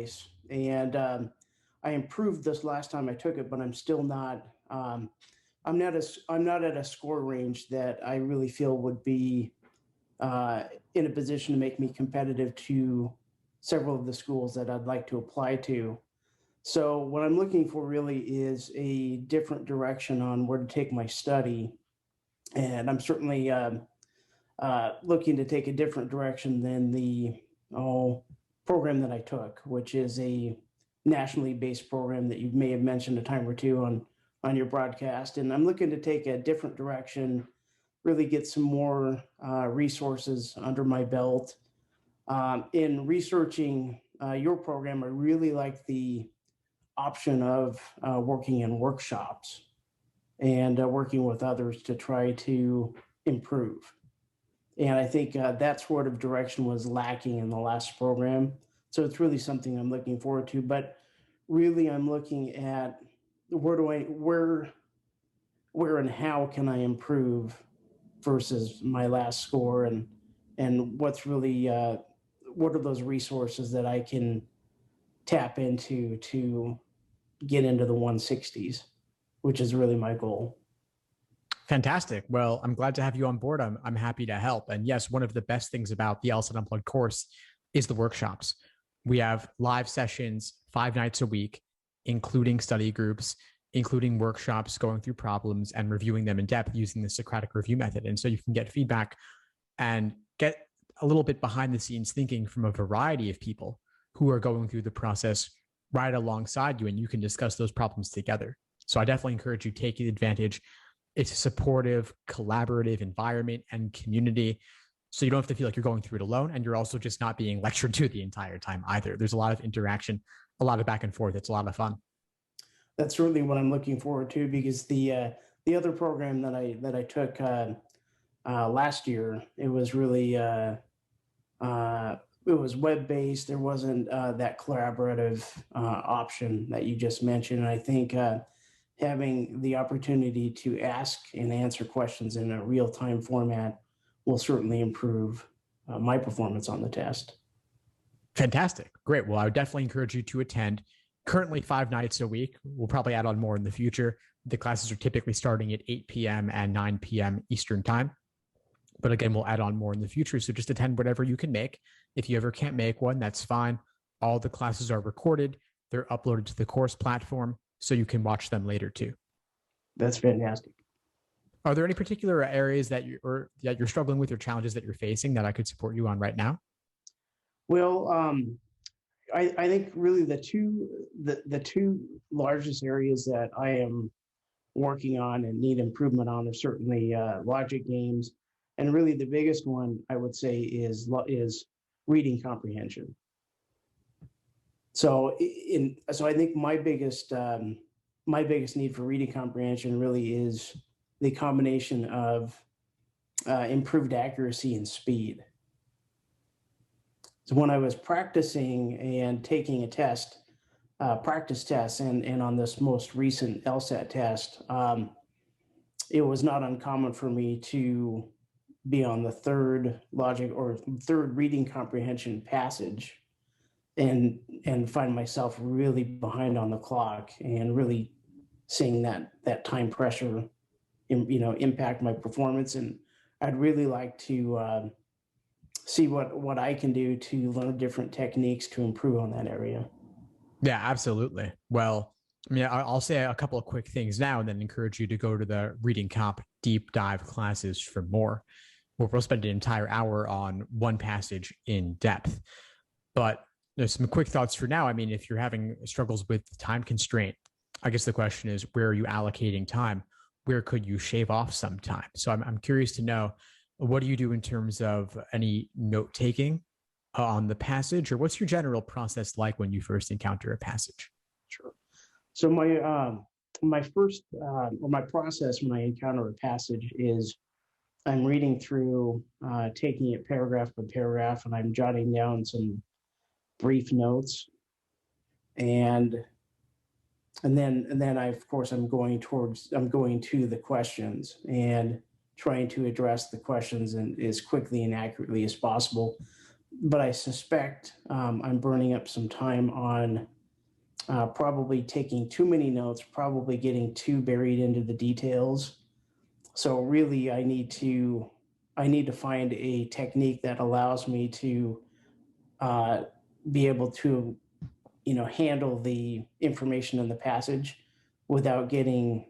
twice, and I improved this last time I took it, but I'm still not. I'm not at a score range that I really feel would be in a position to make me competitive to several of the schools that I'd like to apply to. So what I'm looking for really is a different direction on where to take my study, and I'm certainly looking to take a different direction than the program that I took, which is a nationally based program that you may have mentioned a time or two on your broadcast. And I'm looking to take a different direction, really get some more resources under my belt. In researching your program, I really like the option of working in workshops and working with others to try to improve. And I think that sort of direction was lacking in the last program. So it's really something I'm looking forward to. But really, I'm looking at where and how can I improve versus my last score, and what's really what are those resources that I can tap into to get into the 160s, which is really my goal. Fantastic. Well, I'm glad to have you on board. I'm happy to help. And yes, one of the best things about the LSAT Unplugged course is the workshops. We have live sessions 5 nights a week, including study groups, including workshops, going through problems and reviewing them in depth using the Socratic review method. And so you can get feedback and get a little bit behind the scenes thinking from a variety of people who are going through the process right alongside you, and you can discuss those problems together. So I definitely encourage you taking advantage. It's a supportive, collaborative environment and community. So you don't have to feel like you're going through it alone. And you're also just not being lectured to the entire time either. There's a lot of interaction, a lot of back and forth. It's a lot of fun. That's really what I'm looking forward to, because the other program that I took last year, it was really it was web-based. There wasn't that collaborative option that you just mentioned. And I think having the opportunity to ask and answer questions in a real-time format will certainly improve my performance on the test. Fantastic. Great. Well, I would definitely encourage you to attend. Currently 5 nights a week. We'll probably add on more in the future. The classes are typically starting at 8 p.m. and 9 p.m. Eastern time. But again, we'll add on more in the future. So just attend whatever you can make. If you ever can't make one, that's fine. All the classes are recorded. They're uploaded to the course platform, so you can watch them later too. That's fantastic. Are there any particular areas that you're struggling with or challenges that you're facing that I could support you on right now? Well, I think really the two largest areas that I am working on and need improvement on are certainly logic games, and really the biggest one I would say is reading comprehension. So I think my biggest need for reading comprehension really is the combination of improved accuracy and speed. So when I was practicing and taking a test, practice tests, and on this most recent LSAT test, it was not uncommon for me to be on the third logic or third reading comprehension passage and find myself really behind on the clock and really seeing that time pressure impact my performance. And I'd really like to see what I can do to learn different techniques to improve on that area. Yeah, absolutely. Well, I mean, I'll say a couple of quick things now and then encourage you to go to the Reading Comp deep dive classes for more, where we'll spend an entire hour on one passage in depth. But there's some quick thoughts for now. I mean, if you're having struggles with time constraint, I guess the question is, where are you allocating time? Where could you shave off some time? So I'm curious to know, what do you do in terms of any note taking on the passage, or what's your general process like when you first encounter a passage? Sure. So my first or my process when I encounter a passage is I'm reading through, taking it paragraph by paragraph, and I'm jotting down some brief notes, and then of course I'm going to the questions and trying to address the questions as quickly and accurately as possible. but I suspect I'm burning up some time on probably taking too many notes, probably getting too buried into the details. So really, I need to find a technique that allows me to uh, be able to, handle the information in the passage without getting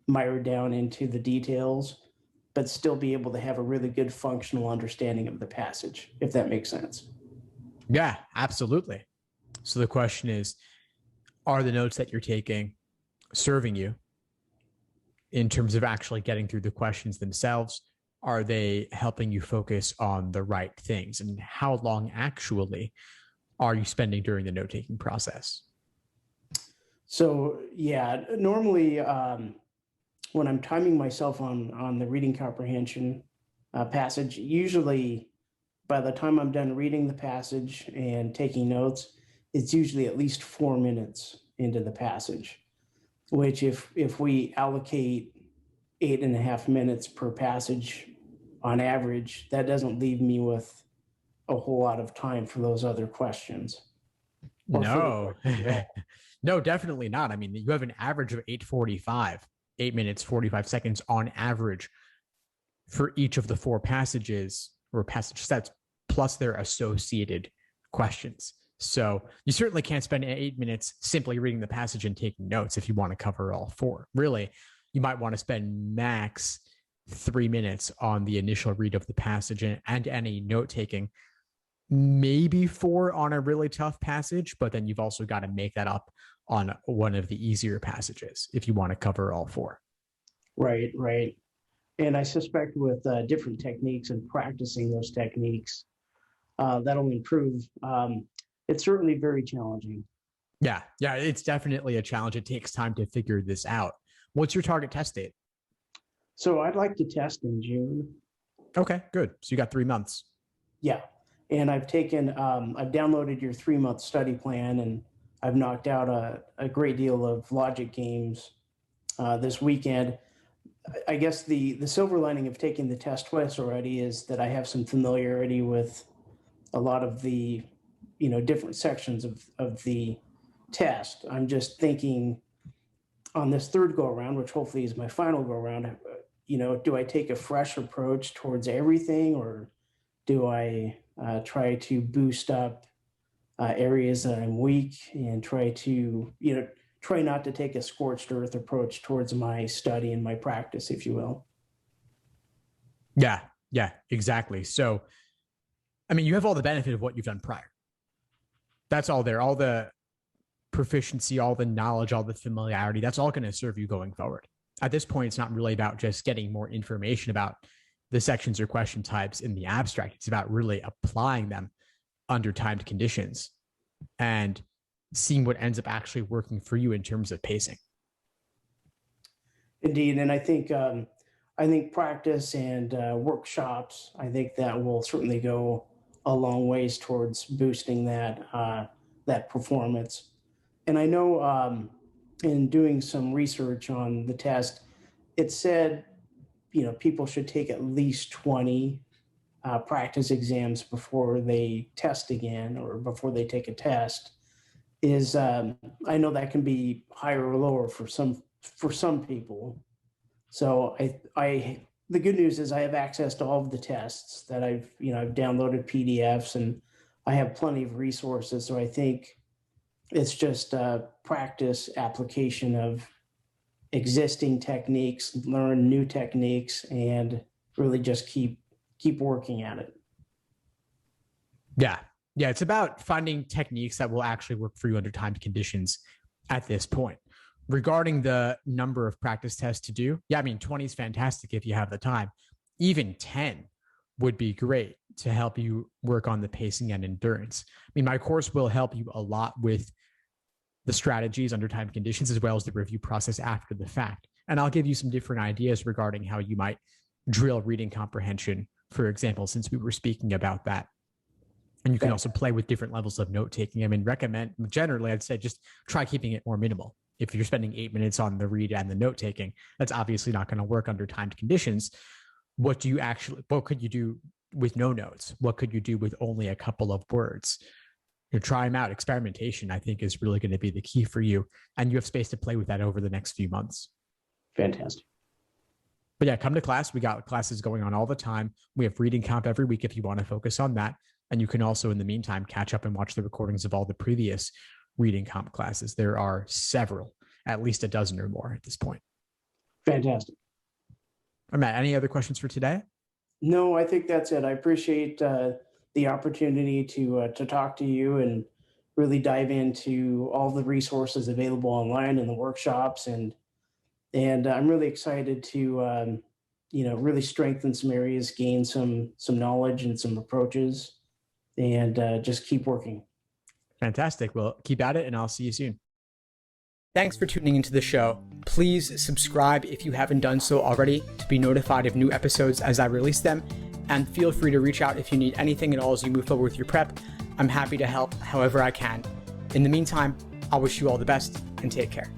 mired down into the details, but still be able to have a really good functional understanding of the passage, if that makes sense. Yeah, absolutely. So the question is, are the notes that you're taking serving you in terms of actually getting through the questions themselves? Are they helping you focus on the right things? And how long actually are you spending during the note-taking process? So yeah, normally when I'm timing myself on the reading comprehension passage, usually by the time I'm done reading the passage and taking notes, it's usually at least 4 minutes into the passage, which if we allocate 8.5 minutes per passage on average, that doesn't leave me with a whole lot of time for those other questions or for the No, questions at all. no, definitely not. I mean, you have an average of 8:45, 8 minutes, 45 seconds on average for each of the four passages or passage sets, plus their associated questions. So you certainly can't spend 8 minutes simply reading the passage and taking notes if you want to cover all four. Really, you might want to spend max 3 minutes on the initial read of the passage and any note taking, maybe four on a really tough passage, but then you've also got to make that up on one of the easier passages if you want to cover all four. Right, right. And I suspect with different techniques and practicing those techniques, that'll improve. It's certainly very challenging. Yeah, it's definitely a challenge. It takes time to figure this out. What's your target test date? So I'd like to test in June. Okay, good. So you got 3 months. Yeah. And I've downloaded your 3 month study plan, and I've knocked out a great deal of logic games this weekend. I guess the silver lining of taking the test twice already is that I have some familiarity with a lot of the, different sections of the test. I'm just thinking on this third go around, which hopefully is my final go around, do I take a fresh approach towards everything, or do I try to boost up areas that I'm weak and try not to take a scorched earth approach towards my study and my practice, if you will? Yeah, exactly. So, I mean, you have all the benefit of what you've done prior. That's all there. All the proficiency, all the knowledge, all the familiarity, that's all going to serve you going forward. At this point, it's not really about just getting more information about the sections or question types in the abstract. It's about really applying them under timed conditions and seeing what ends up actually working for you in terms of pacing. Indeed, and I think practice and workshops. I think that will certainly go a long ways towards boosting that performance. And I know in doing some research on the test, it said people should take at least 20 practice exams before they test again or before they take a test. I know that can be higher or lower for some people. So I the good news is I have access to all of the tests that I've downloaded PDFs, and I have plenty of resources. So I think it's just a practice application of existing techniques, learn new techniques, and really just keep working at it. Yeah. It's about finding techniques that will actually work for you under timed conditions at this point. Regarding the number of practice tests to do, I mean, 20 is fantastic if you have the time. Even 10 would be great to help you work on the pacing and endurance. I mean, my course will help you a lot with the strategies under timed conditions as well as the review process after the fact. And I'll give you some different ideas regarding how you might drill reading comprehension, for example, since we were speaking about that. And you can also play with different levels of note taking. I mean, generally, I'd say just try keeping it more minimal. If you're spending 8 minutes on the read and the note taking, that's obviously not going to work under timed conditions. What could you do with no notes? What could you do with only a couple of words? Try them out. Experimentation, I think, is really going to be the key for you. And you have space to play with that over the next few months. Fantastic. But yeah, come to class. We got classes going on all the time. We have reading comp every week if you want to focus on that. And you can also, in the meantime, catch up and watch the recordings of all the previous reading comp classes. There are several, at least a dozen or more at this point. Fantastic. Matt, any other questions for today? No, I think that's it. I appreciate the opportunity to talk to you and really dive into all the resources available online and the workshops, and I'm really excited to really strengthen some areas, gain some knowledge and some approaches, and just keep working. Fantastic. Well, keep at it, and I'll see you soon. Thanks for tuning into the show. Please subscribe if you haven't done so already to be notified of new episodes as I release them. And feel free to reach out if you need anything at all as you move forward with your prep. I'm happy to help however I can. In the meantime, I'll wish you all the best and take care.